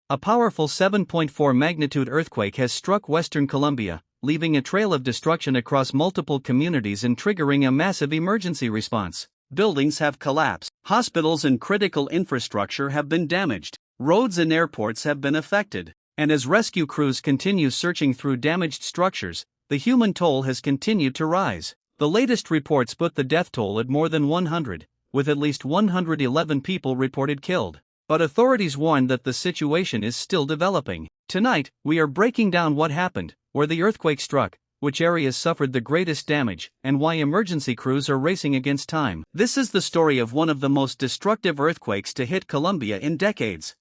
A powerful 7.4 magnitude earthquake has struck western Colombia, leaving a trail of destruction across multiple communities and triggering a massive emergency response. Buildings have collapsed, hospitals and critical infrastructure have been damaged, roads and airports have been affected, and as rescue crews continue searching through damaged structures, the human toll has continued to rise. The latest reports put the death toll at more than 100, with at least 111 people reported killed. But authorities warn that the situation is still developing. Tonight, we are breaking down what happened, where the earthquake struck, which areas suffered the greatest damage, and why emergency crews are racing against time. This is the story of one of the most destructive earthquakes to hit Colombia in decades.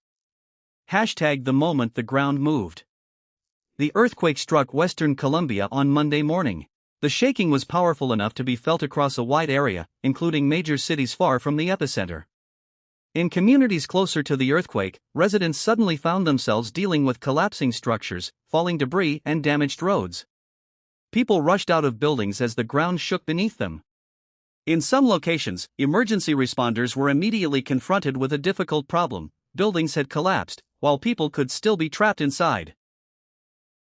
#The moment the ground moved. The earthquake struck western Colombia on Monday morning. The shaking was powerful enough to be felt across a wide area, including major cities far from the epicenter. In communities closer to the earthquake, residents suddenly found themselves dealing with collapsing structures, falling debris, and damaged roads. People rushed out of buildings as the ground shook beneath them. In some locations, emergency responders were immediately confronted with a difficult problem: buildings had collapsed, while people could still be trapped inside.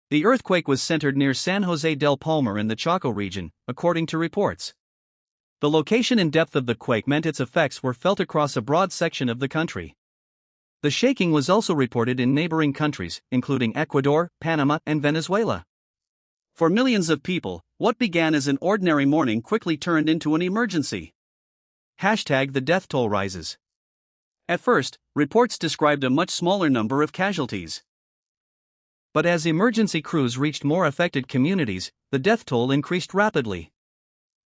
The earthquake was centered near San Jose del Palmar in the Chaco region, according to reports. The location and depth of the quake meant its effects were felt across a broad section of the country. The shaking was also reported in neighboring countries, including Ecuador, Panama, and Venezuela. For millions of people, what began as an ordinary morning quickly turned into an emergency. #The death toll rises. At first, reports described a much smaller number of casualties. But as emergency crews reached more affected communities, the death toll increased rapidly.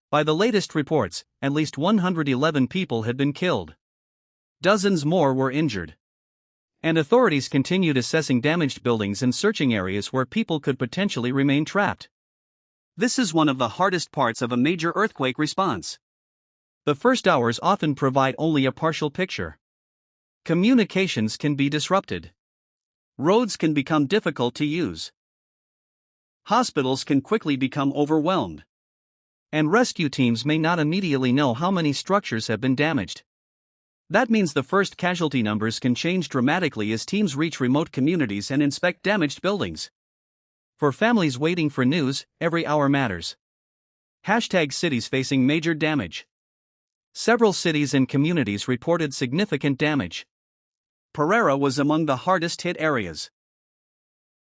By the latest reports, at least 111 people had been killed. Dozens more were injured. And authorities continued assessing damaged buildings and searching areas where people could potentially remain trapped. This is one of the hardest parts of a major earthquake response. The first hours often provide only a partial picture. Communications can be disrupted. Roads can become difficult to use. Hospitals can quickly become overwhelmed. And rescue teams may not immediately know how many structures have been damaged. That means the first casualty numbers can change dramatically as teams reach remote communities and inspect damaged buildings. For families waiting for news, every hour matters. #cities facing major damage. Several cities and communities reported significant damage. Pereira was among the hardest hit areas.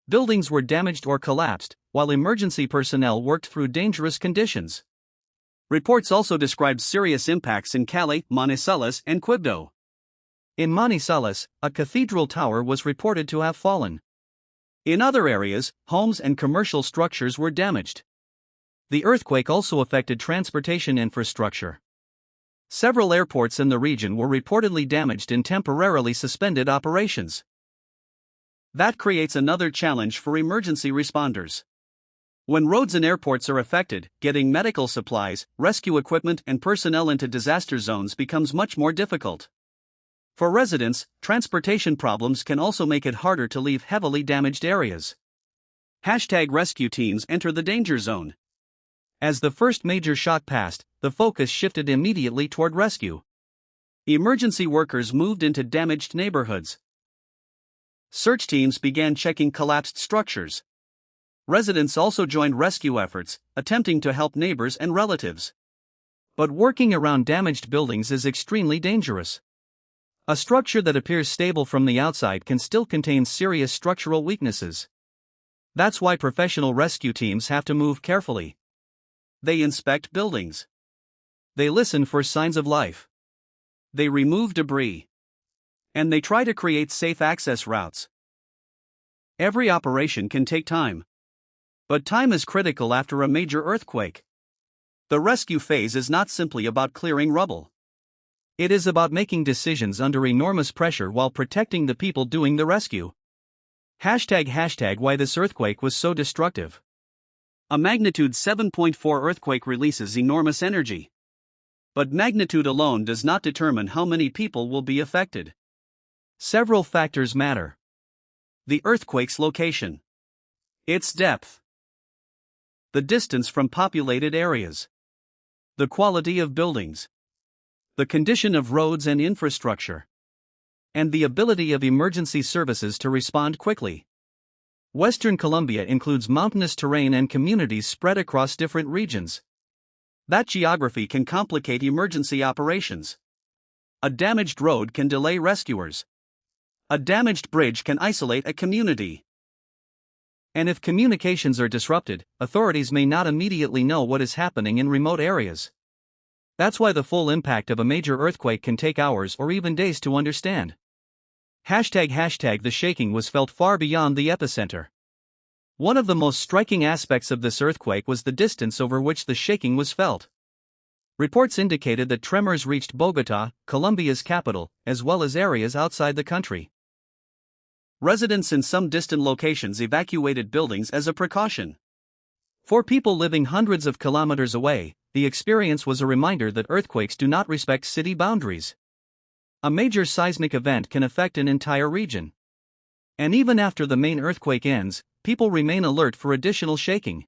Buildings were damaged or collapsed, while emergency personnel worked through dangerous conditions. Reports also described serious impacts in Cali, Manizales, and Quibdó. In Manizales, a cathedral tower was reported to have fallen. In other areas, homes and commercial structures were damaged. The earthquake also affected transportation infrastructure. Several airports in the region were reportedly damaged and temporarily suspended operations. That creates another challenge for emergency responders. When roads and airports are affected, getting medical supplies, rescue equipment, and personnel into disaster zones becomes much more difficult. For residents, transportation problems can also make it harder to leave heavily damaged areas. #rescue teams enter the danger zone. As the first major shock passed, the focus shifted immediately toward rescue. Emergency workers moved into damaged neighborhoods. Search teams began checking collapsed structures. Residents also joined rescue efforts, attempting to help neighbors and relatives. But working around damaged buildings is extremely dangerous. A structure that appears stable from the outside can still contain serious structural weaknesses. That's why professional rescue teams have to move carefully. They inspect buildings. They listen for signs of life. They remove debris. And they try to create safe access routes. Every operation can take time. But time is critical after a major earthquake. The rescue phase is not simply about clearing rubble. It is about making decisions under enormous pressure while protecting the people doing the rescue. #why this earthquake was so destructive. A magnitude 7.4 earthquake releases enormous energy. But magnitude alone does not determine how many people will be affected. Several factors matter. The earthquake's location. Its depth. The distance from populated areas. The quality of buildings. The condition of roads and infrastructure. and the ability of emergency services to respond quickly. Western Colombia includes mountainous terrain and communities spread across different regions. That geography can complicate emergency operations. A damaged road can delay rescuers. A damaged bridge can isolate a community. And if communications are disrupted, authorities may not immediately know what is happening in remote areas. That's why the full impact of a major earthquake can take hours or even days to understand. #The shaking was felt far beyond the epicenter. One of the most striking aspects of this earthquake was the distance over which the shaking was felt. Reports indicated that tremors reached Bogotá, Colombia's capital, as well as areas outside the country. Residents in some distant locations evacuated buildings as a precaution. For people living hundreds of kilometers away, the experience was a reminder that earthquakes do not respect city boundaries. A major seismic event can affect an entire region. And even after the main earthquake ends, people remain alert for additional shaking.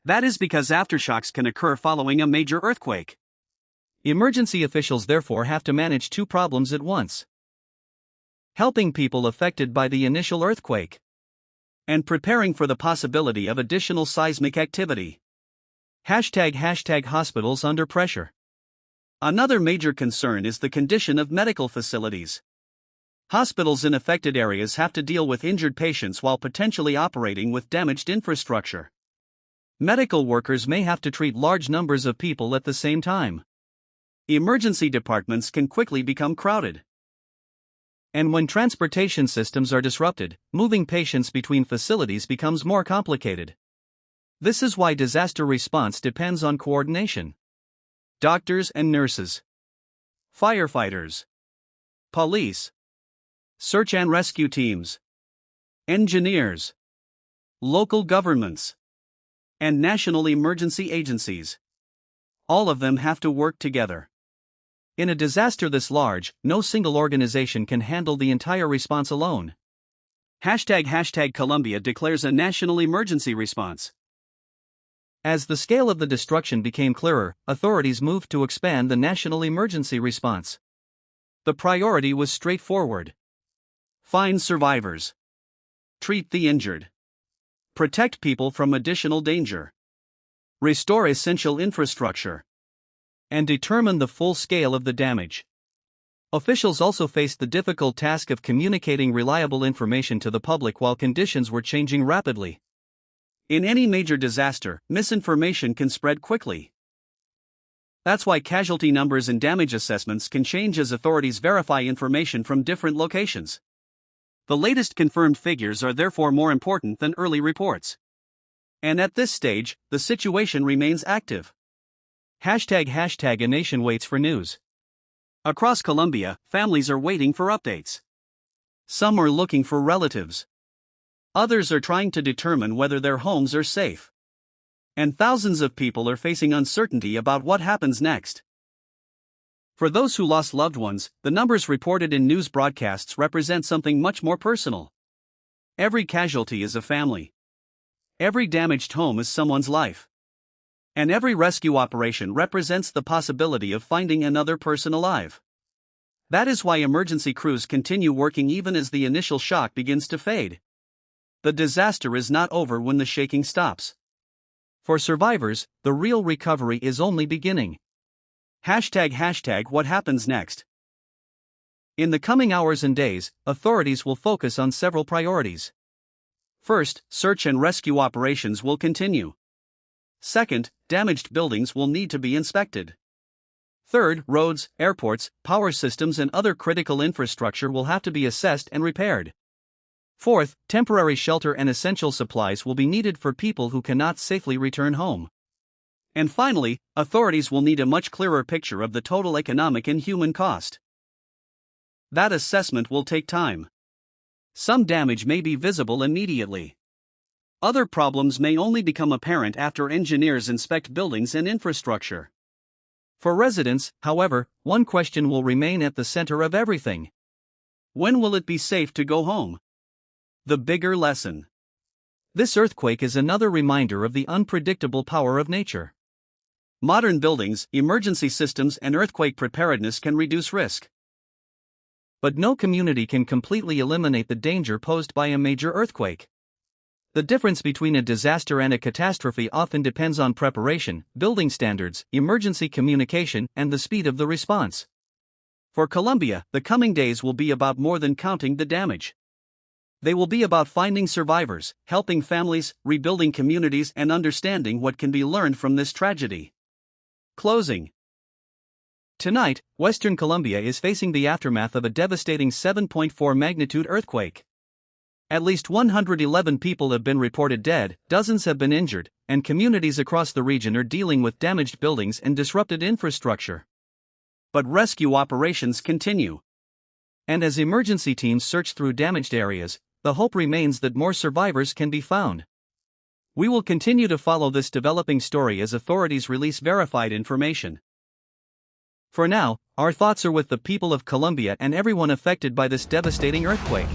That is because aftershocks can occur following a major earthquake. Emergency officials therefore have to manage two problems at once: helping people affected by the initial earthquake, and preparing for the possibility of additional seismic activity. #Hospitals under pressure. Another major concern is the condition of medical facilities. Hospitals in affected areas have to deal with injured patients while potentially operating with damaged infrastructure. Medical workers may have to treat large numbers of people at the same time. Emergency departments can quickly become crowded. And when transportation systems are disrupted, moving patients between facilities becomes more complicated. This is why disaster response depends on coordination. Doctors and nurses, firefighters, police, search and rescue teams, engineers, local governments, and national emergency agencies. All of them have to work together. In a disaster this large, no single organization can handle the entire response alone. #Colombia declares a national emergency response. As the scale of the destruction became clearer, authorities moved to expand the national emergency response. The priority was straightforward: find survivors, treat the injured, protect people from additional danger, restore essential infrastructure, and determine the full scale of the damage. Officials also faced the difficult task of communicating reliable information to the public while conditions were changing rapidly. In any major disaster, misinformation can spread quickly. That's why casualty numbers and damage assessments can change as authorities verify information from different locations. The latest confirmed figures are therefore more important than early reports. And at this stage, the situation remains active. #A nation waits for news. Across Colombia, families are waiting for updates. Some are looking for relatives. Others are trying to determine whether their homes are safe. And thousands of people are facing uncertainty about what happens next. For those who lost loved ones, the numbers reported in news broadcasts represent something much more personal. Every casualty is a family. Every damaged home is someone's life. And every rescue operation represents the possibility of finding another person alive. That is why emergency crews continue working even as the initial shock begins to fade. The disaster is not over when the shaking stops. For survivors, the real recovery is only beginning. What happens next? In the coming hours and days, authorities will focus on several priorities. First, search and rescue operations will continue. Second, damaged buildings will need to be inspected. Third, roads, airports, power systems and other critical infrastructure will have to be assessed and repaired. Fourth, temporary shelter and essential supplies will be needed for people who cannot safely return home. And finally, authorities will need a much clearer picture of the total economic and human cost. That assessment will take time. Some damage may be visible immediately. Other problems may only become apparent after engineers inspect buildings and infrastructure. For residents, however, one question will remain at the center of everything. When will it be safe to go home? The bigger lesson. This earthquake is another reminder of the unpredictable power of nature. Modern buildings, emergency systems, and earthquake preparedness can reduce risk. But no community can completely eliminate the danger posed by a major earthquake. The difference between a disaster and a catastrophe often depends on preparation, building standards, emergency communication, and the speed of the response. For Colombia, the coming days will be about more than counting the damage. They will be about finding survivors, helping families, rebuilding communities, and understanding what can be learned from this tragedy. Closing. Tonight, Western Colombia is facing the aftermath of a devastating 7.4 magnitude earthquake. At least 111 people have been reported dead, dozens have been injured, and communities across the region are dealing with damaged buildings and disrupted infrastructure. But rescue operations continue. And as emergency teams search through damaged areas, the hope remains that more survivors can be found. We will continue to follow this developing story as authorities release verified information. For now, our thoughts are with the people of Colombia and everyone affected by this devastating earthquake.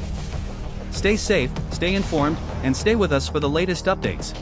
Stay safe, stay informed, and stay with us for the latest updates.